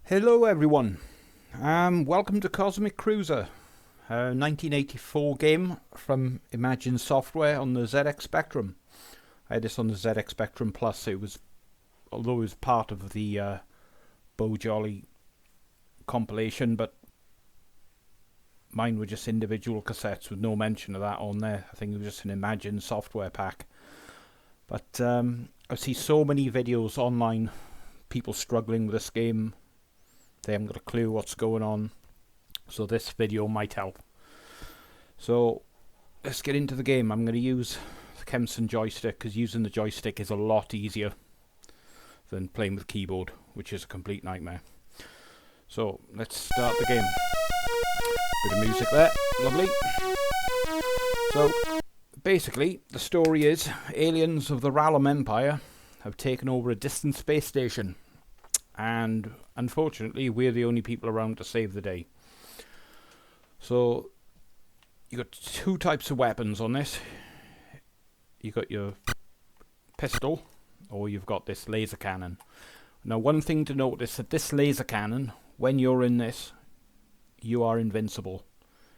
Hello everyone, welcome to Cosmic Cruiser, a 1984 game from Imagine Software on the ZX Spectrum. I had this on the ZX Spectrum Plus. Although it was part of the Bo Jolly compilation, but mine were just individual cassettes with no mention of that on there. I think it was just an Imagine Software pack. But I see so many videos online, people struggling with this game. They haven't got a clue what's going on, so this video might help. So let's get into the game. I'm going to use the Kempson joystick because using the joystick is a lot easier than playing with keyboard, which is a complete nightmare. So let's start the game. Bit of music there, lovely. So basically the story is aliens of the Rallum Empire have taken over a distant space station, and unfortunately we're the only people around to save the day. So you got two types of weapons on this. You got your pistol, or you've got this laser cannon. Now, one thing to notice, that this laser cannon, when you're in this, you are invincible.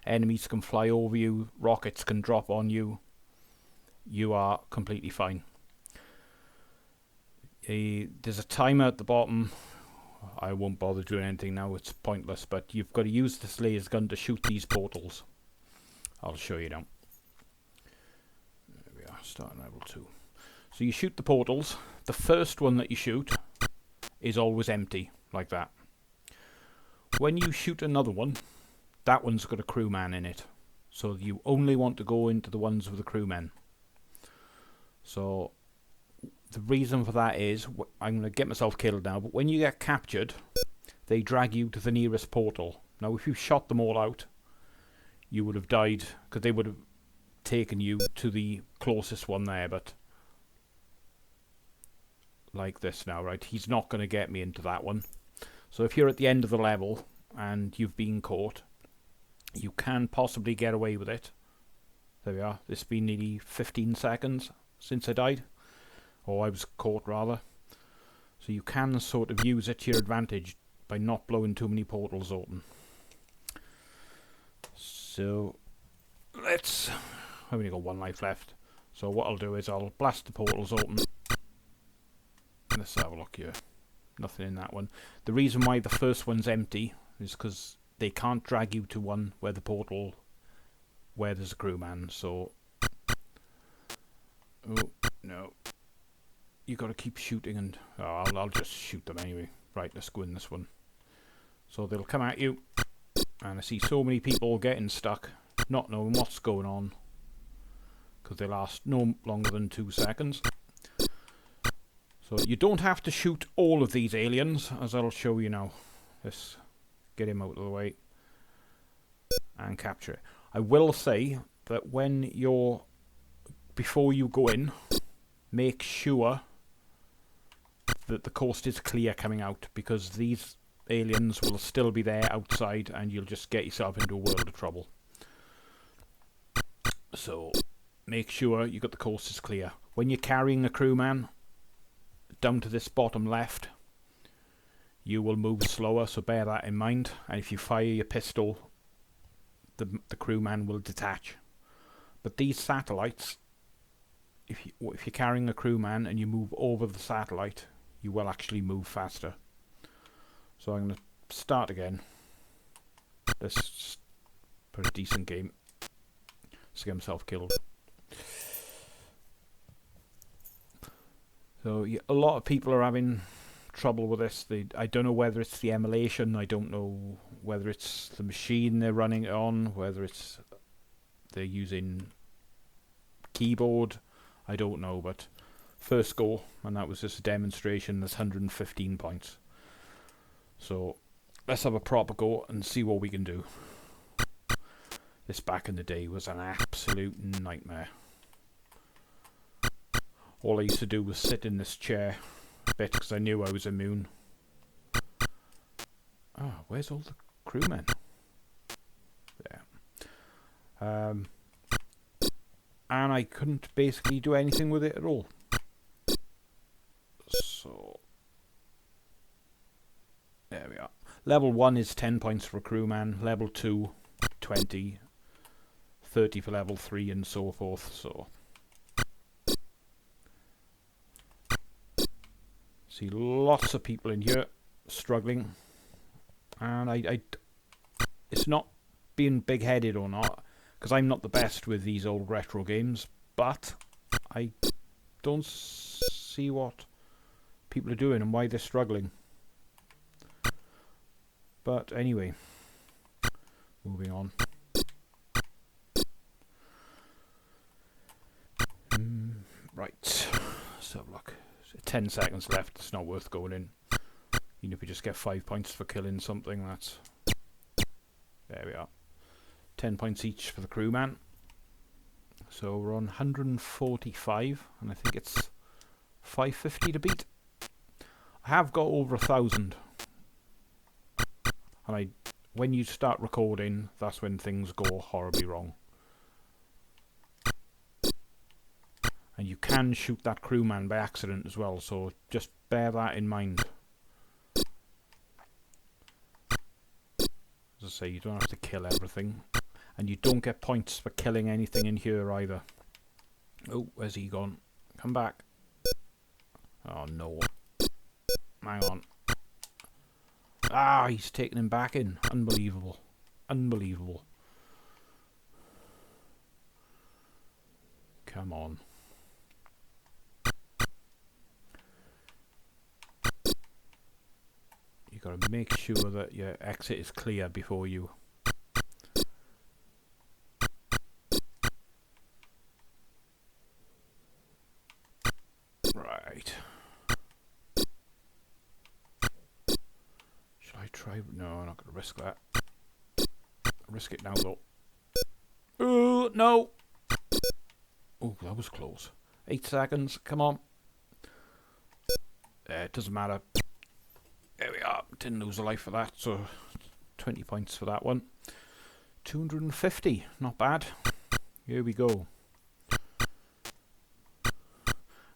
Enemies can fly over you, rockets can drop on you. You are completely fine. There's a timer at the bottom. I won't bother doing anything now, it's pointless, but you've got to use this laser gun to shoot these portals. I'll show you now. There we are, starting level 2. So you shoot the portals. The first one that you shoot is always empty, like that. When you shoot another one, that one's got a crewman in it. So you only want to go into the ones with the crewmen. So the reason for that is, I'm going to get myself killed now, but when you get captured, they drag you to the nearest portal. Now, if you shot them all out, you would have died, because they would have taken you to the closest one there, but like this now, right? He's not going to get me into that one. So if you're at the end of the level and you've been caught, you can possibly get away with it. There we are. It's been nearly 15 seconds since I died. Or I was caught, rather. So you can sort of use it to your advantage by not blowing too many portals open. So I've only got one life left. So what I'll do is I'll blast the portals open. Let's have a look here. Nothing in that one. The reason why the first one's empty is because they can't drag you to one where there's a crewman. So, oh no. You got to keep shooting, and I'll just shoot them anyway. Right, let's go in this one. So they'll come at you, and I see so many people getting stuck, not knowing what's going on, because they last no longer than 2 seconds. So you don't have to shoot all of these aliens, as I'll show you now. Let's get him out of the way and capture it. I will say that before you go in, make sure that the coast is clear coming out, because these aliens will still be there outside and you'll just get yourself into a world of trouble. So make sure you got the coast is clear. When you're carrying a crewman, down to this bottom left, you will move slower, so bear that in mind. And if you fire your pistol, the crewman will detach. But these satellites, if you're carrying a crewman and you move over the satellite, you will actually move faster. So I'm going to start again. This is a pretty decent game. Let's get himself killed. So a lot of people are having trouble with this. I don't know whether it's the emulation. I don't know whether it's the machine they're running it on. Whether they're using keyboard. I don't know, but first go, and that was just a demonstration. There's 115 points. So let's have a proper go and see what we can do. This back in the day was an absolute nightmare. All I used to do was sit in this chair a bit because I knew I was immune. Where's all the crewmen? There. And I couldn't basically do anything with it at all. So there we are. Level 1 is 10 points for a crewman, level 2, 20, 30 for level 3 and so forth, so... See lots of people in here struggling, and it's not being big-headed or not, because I'm not the best with these old retro games, but I don't see what people are doing and why they're struggling. But anyway, moving on. Right, let's have a look. 10 seconds left, it's not worth going in. Even if we just get 5 points for killing something, that's... There we are. 10 points each for the crewman. So we're on 145, and I think it's 550 to beat. I have got over 1,000. And when you start recording, that's when things go horribly wrong. And you can shoot that crewman by accident as well, so just bear that in mind. As I say, you don't have to kill everything. And you don't get points for killing anything in here either. Oh, where's he gone? Come back. Oh no. Hang on. Ah, he's taking him back in. Unbelievable. Unbelievable. Come on. You got to make sure that your exit is clear before you... Right. Should I try... No, I'm not going to risk that. I'll risk it now though. Oh, no! Oh, that was close. 8 seconds, come on. It doesn't matter. There we are. Didn't lose a life for that, so 20 points for that one. 250, not bad. Here we go.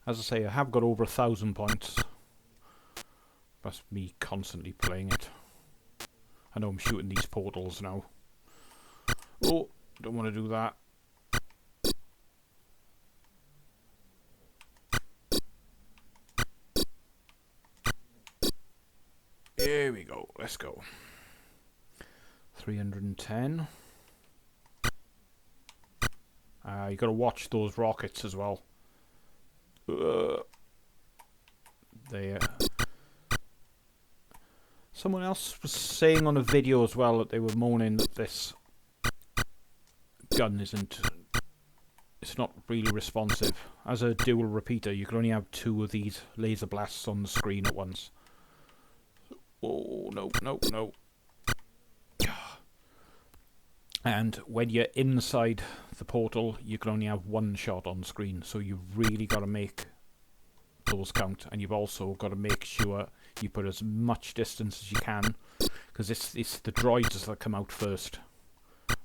As I say, I have got over 1,000 points. That's me constantly playing it. I know I'm shooting these portals now. Oh, don't want to do that. Here we go, let's go. 310. You got to watch those rockets as well. They. Someone else was saying on a video as well that they were moaning that this gun it's not really responsive. As a dual repeater, you can only have 2 of these laser blasts on the screen at once. Oh, no, no, no. And when you're inside the portal, you can only have 1 shot on screen. So you've really got to make those count. And you've also got to make sure you put as much distance as you can. Because it's the droids that come out first.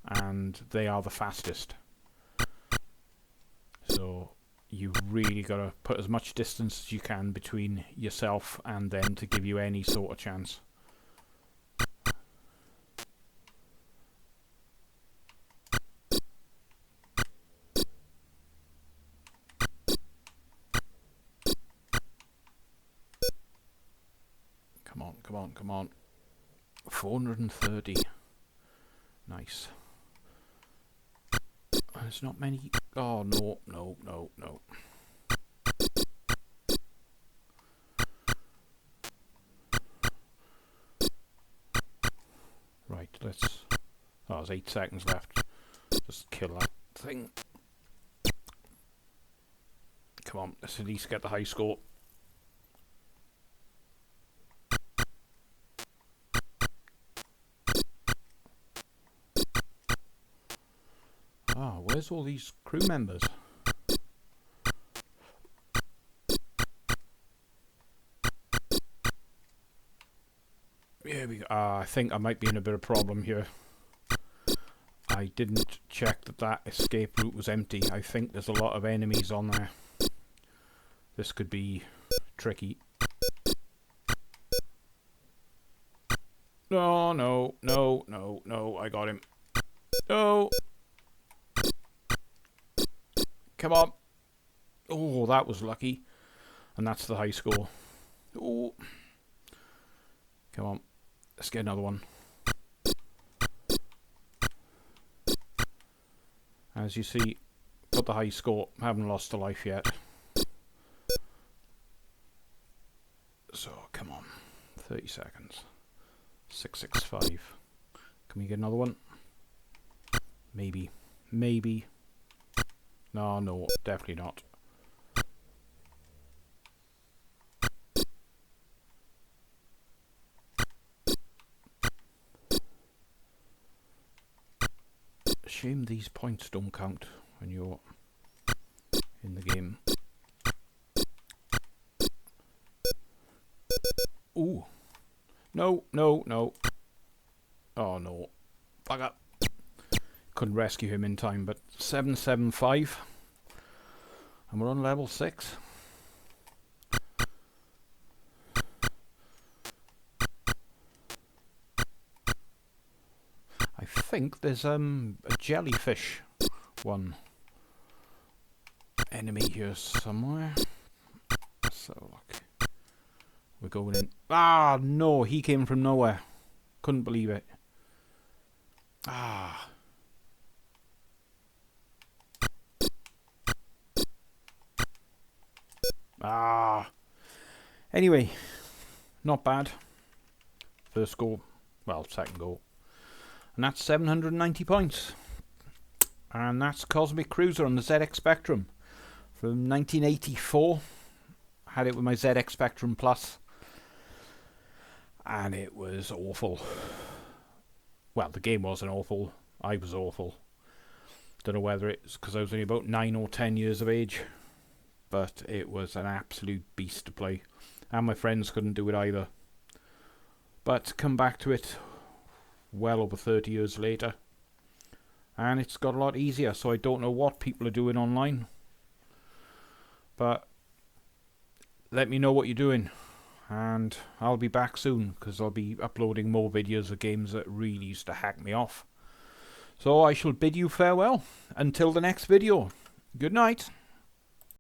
And they are the fastest. So you've really got to put as much distance as you can between yourself and them to give you any sort of chance. Come on, come on, come on. 430. Nice. There's not many... Oh, no, no, no, no. Right, let's... Oh, there's 8 seconds left. Just kill that thing. Come on, let's at least get the high score. Ah, where's all these crew members? Here we go. I think I might be in a bit of problem here. I didn't check that escape route was empty. I think there's a lot of enemies on there. This could be tricky. No, no, no, no, no. I got him. No. Come on. Oh, that was lucky. And that's the high score. Oh. Come on. Let's get another one. As you see, got the high score. Haven't lost a life yet. So, come on. 30 seconds. 665. Can we get another one? Maybe. Maybe. No, no, definitely not. Shame these points don't count when you're in the game. Ooh. No, no, no. Oh no. Bugger. Couldn't rescue him in time, but 775. And we're on level 6. I think there's a jellyfish one enemy here somewhere. So look. We're going in. Ah, no, he came from nowhere. Couldn't believe it. Ah. Ah. Anyway, not bad. First goal. Well, second goal. And that's 790 points. And that's Cosmic Cruiser on the ZX Spectrum from 1984. Had it with my ZX Spectrum Plus. And it was awful. Well, the game wasn't awful. I was awful. Don't know whether it's because I was only about 9 or 10 years of age. But it was an absolute beast to play. And my friends couldn't do it either. But come back to it well over 30 years later. And it's got a lot easier. So I don't know what people are doing online. But let me know what you're doing. And I'll be back soon, because I'll be uploading more videos of games that really used to hack me off. So I shall bid you farewell until the next video. Good night.